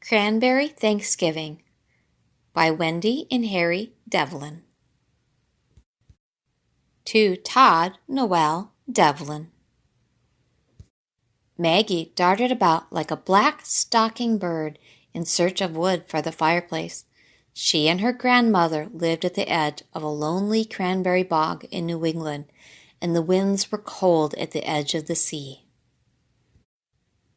Cranberry Thanksgiving by Wende and Harry Devlin. To Todd Noel Devlin. Maggie darted about like a black stocking bird in search of wood for the fireplace. She and her grandmother lived at the edge of a lonely cranberry bog in New England, and the winds were cold at the edge of the sea.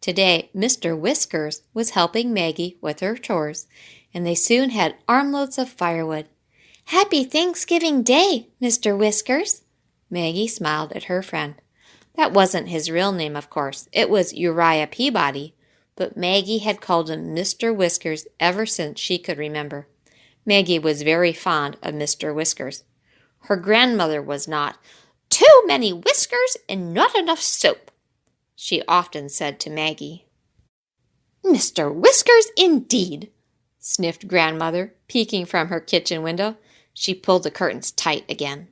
Today, Mr. Whiskers was helping Maggie with her chores, and they soon had armloads of firewood. "Happy Thanksgiving Day, Mr. Whiskers!" Maggie smiled at her friend. That wasn't his real name, of course. It was Uriah Peabody, but Maggie had called him Mr. Whiskers ever since she could remember. Maggie was very fond of Mr. Whiskers. Her grandmother was not. "Too many whiskers and not enough soap," she often said to Maggie. "Mr. Whiskers, indeed," sniffed Grandmother, peeking from her kitchen window. She pulled the curtains tight again.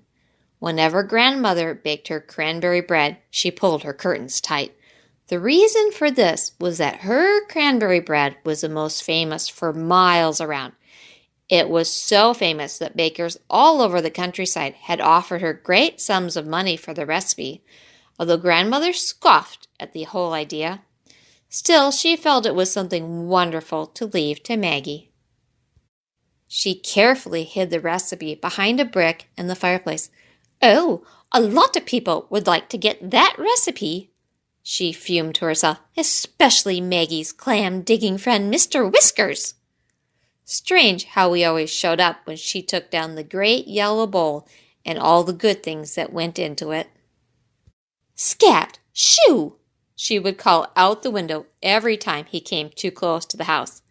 Whenever Grandmother baked her cranberry bread, she pulled her curtains tight. The reason for this was that her cranberry bread was the most famous for miles around. It was so famous that bakers all over the countryside had offered her great sums of money for the recipe, although Grandmother scoffed at the whole idea. Still, she felt it was something wonderful to leave to Maggie. She carefully hid the recipe behind a brick in the fireplace. "Oh, a lot of people would like to get that recipe," she fumed to herself, "especially Maggie's clam-digging friend, Mr. Whiskers." Strange how he always showed up when she took down the great yellow bowl and all the good things that went into it. "Scat! Shoo!" she would call out the window every time he came too close to the house.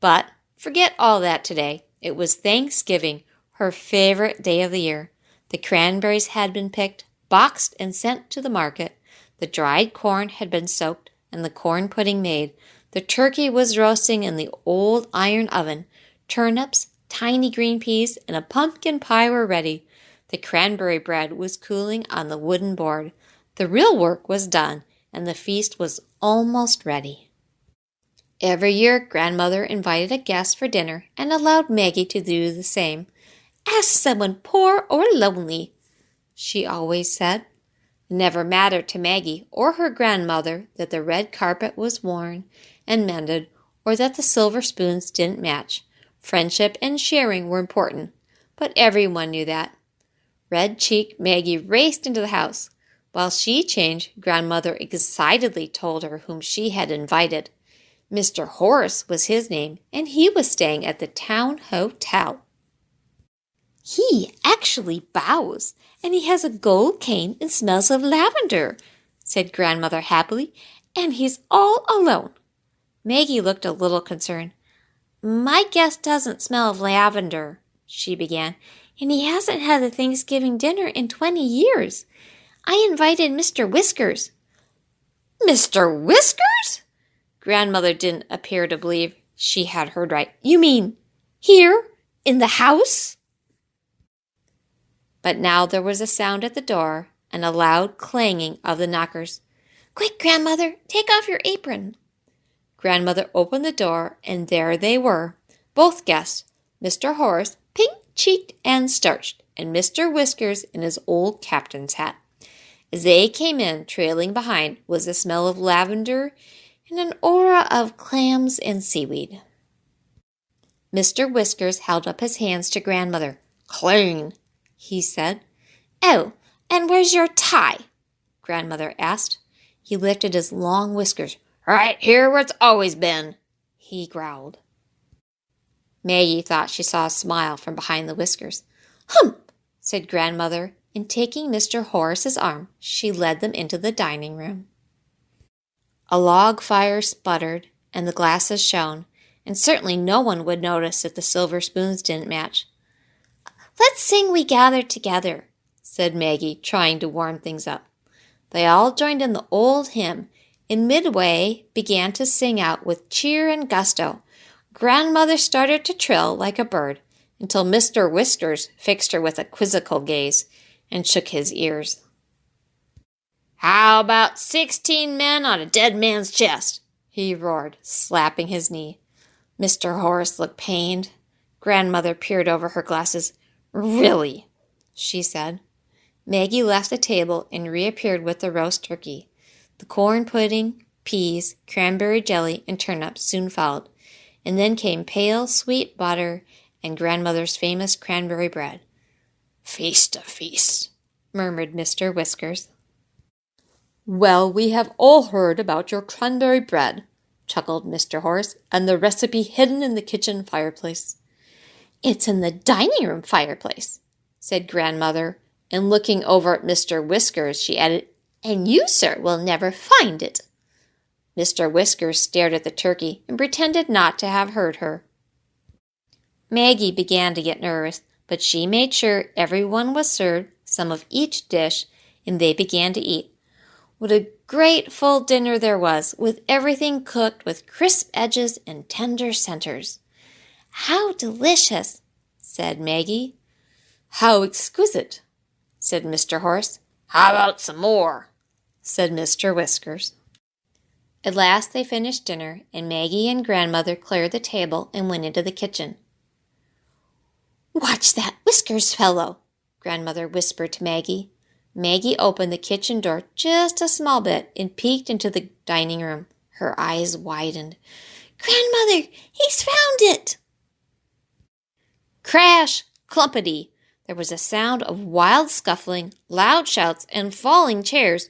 But forget all that today. It was Thanksgiving, her favorite day of the year. The cranberries had been picked, boxed, and sent to the market. The dried corn had been soaked and the corn pudding made. The turkey was roasting in the old iron oven. Turnips, tiny green peas, and a pumpkin pie were ready. The cranberry bread was cooling on the wooden board. The real work was done, and the feast was almost ready. Every year, Grandmother invited a guest for dinner and allowed Maggie to do the same. "Ask someone poor or lonely," she always said. It never mattered to Maggie or her grandmother that the red carpet was worn and mended, or that the silver spoons didn't match. Friendship and sharing were important, but everyone knew that. Red-cheeked Maggie raced into the house. While she changed, Grandmother excitedly told her whom she had invited. Mr. Horace was his name, and he was staying at the town hotel. "He actually bows, and he has a gold cane and smells of lavender," said Grandmother happily, "and he's all alone." Maggie looked a little concerned. "My guest doesn't smell of lavender," she began, "and he hasn't had a Thanksgiving dinner in 20 years. I invited Mr. Whiskers." "Mr. Whiskers?" Grandmother didn't appear to believe she had heard right. "You mean here, in the house?" But now there was a sound at the door and a loud clanging of the knockers. "Quick, Grandmother, take off your apron." Grandmother opened the door, and there they were, both guests, Mr. Horace, pink-cheeked and starched, and Mr. Whiskers in his old captain's hat. As they came in, trailing behind was the smell of lavender and an aura of clams and seaweed. Mr. Whiskers held up his hands to Grandmother. "Clean," he said. "Oh, and where's your tie?" Grandmother asked. He lifted his long whiskers. "Right here where it's always been," he growled. Maggie thought she saw a smile from behind the whiskers. "Humph," said Grandmother, and taking Mr. Horace's arm, she led them into the dining room. A log fire sputtered, and the glasses shone, and certainly no one would notice that the silver spoons didn't match. "Let's sing 'We Gathered Together,'" said Maggie, trying to warm things up. They all joined in the old hymn, and midway began to sing out with cheer and gusto. Grandmother started to trill like a bird, until Mr. Whiskers fixed her with a quizzical gaze and shook his ears. "How about 16 men on a dead man's chest?" he roared, slapping his knee. Mr. Horace looked pained. Grandmother peered over her glasses. "Really?" she said. Maggie left the table and reappeared with the roast turkey. The corn pudding, peas, cranberry jelly, and turnips soon followed, and then came pale, sweet butter and grandmother's famous cranberry bread. "Feast of feasts," murmured Mr. Whiskers. "Well, we have all heard about your cranberry bread," chuckled Mr. Horace, "and the recipe hidden in the kitchen fireplace." "It's in the dining room fireplace," said grandmother, and looking over at Mr. Whiskers, she added, "and you, sir, will never find it." Mr. Whiskers stared at the turkey and pretended not to have heard her. Maggie began to get nervous, but she made sure everyone was served some of each dish, and they began to eat. What a great full dinner there was, with everything cooked with crisp edges and tender centers. "How delicious," said Maggie. "How exquisite," said Mr. Horace. "How about some more?" said Mr. Whiskers. At last they finished dinner, and Maggie and grandmother cleared the table and went into the kitchen. "Watch that Whiskers fellow," grandmother whispered to Maggie. Maggie opened the kitchen door just a small bit and peeked into the dining room. Her eyes widened. "Grandmother, he's found it!" Crash! Clumpity! There was a sound of wild scuffling, loud shouts, and falling chairs.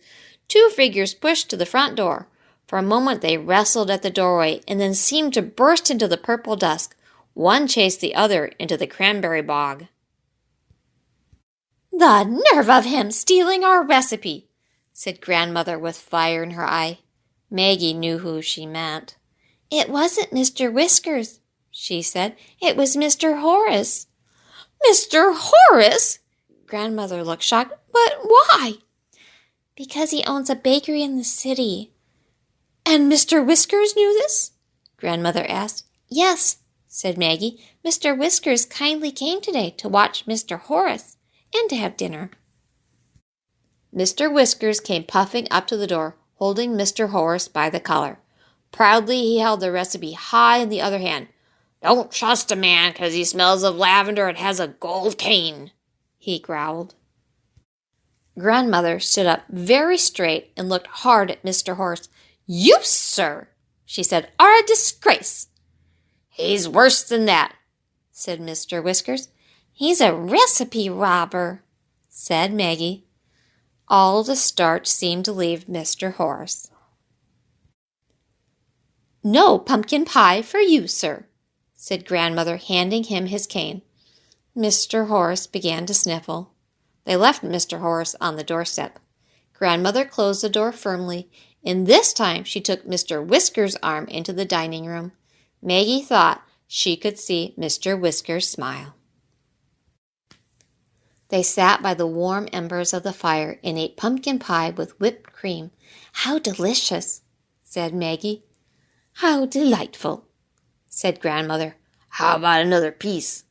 2 figures pushed to the front door. For a moment they wrestled at the doorway and then seemed to burst into the purple dusk. One chased the other into the cranberry bog. "The nerve of him stealing our recipe," said grandmother with fire in her eye. Maggie knew who she meant. "It wasn't Mr. Whiskers," she said. "It was Mr. Horace." "Mr. Horace?" Grandmother looked shocked. "But why?" "Because he owns a bakery in the city." "And Mr. Whiskers knew this?" Grandmother asked. "Yes," said Maggie. "Mr. Whiskers kindly came today to watch Mr. Horace and to have dinner." Mr. Whiskers came puffing up to the door, holding Mr. Horace by the collar. Proudly he held the recipe high in the other hand. "Don't trust a man 'cause he smells of lavender and has a gold cane," he growled. Grandmother stood up very straight and looked hard at Mr. Horace. "You, sir," she said, "are a disgrace." "He's worse than that," said Mr. Whiskers. "He's a recipe robber," said Maggie. All the starch seemed to leave Mr. Horace. "No pumpkin pie for you, sir," said grandmother, handing him his cane. Mr. Horace began to sniffle. They left Mr. Horace on the doorstep. Grandmother closed the door firmly, and this time she took Mr. Whiskers' arm into the dining room. Maggie thought she could see Mr. Whiskers smile. They sat by the warm embers of the fire and ate pumpkin pie with whipped cream. "How delicious," said Maggie. "How delightful," said grandmother. "How about another piece?"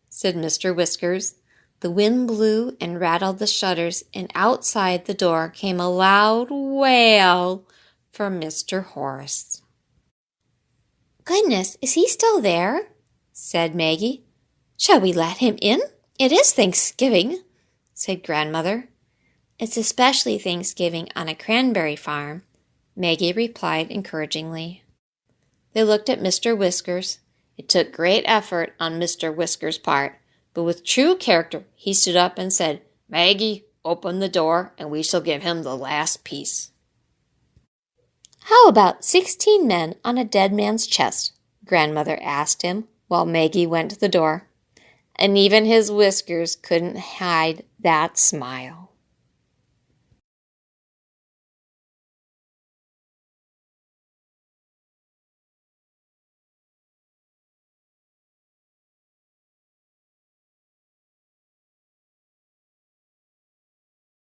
said Mr. Whiskers. The wind blew and rattled the shutters, and outside the door came a loud wail from Mr. Horace. "Goodness, is he still there?" said Maggie. "Shall we let him in? It is Thanksgiving," said grandmother. "It's especially Thanksgiving on a cranberry farm," Maggie replied encouragingly. They looked at Mr. Whiskers. It took great effort on Mr. Whiskers' part, but with true character he stood up and said, "Maggie, open the door and we shall give him the last piece." "How about 16 men on a dead man's chest?" grandmother asked him while Maggie went to the door. And even his whiskers couldn't hide that smile.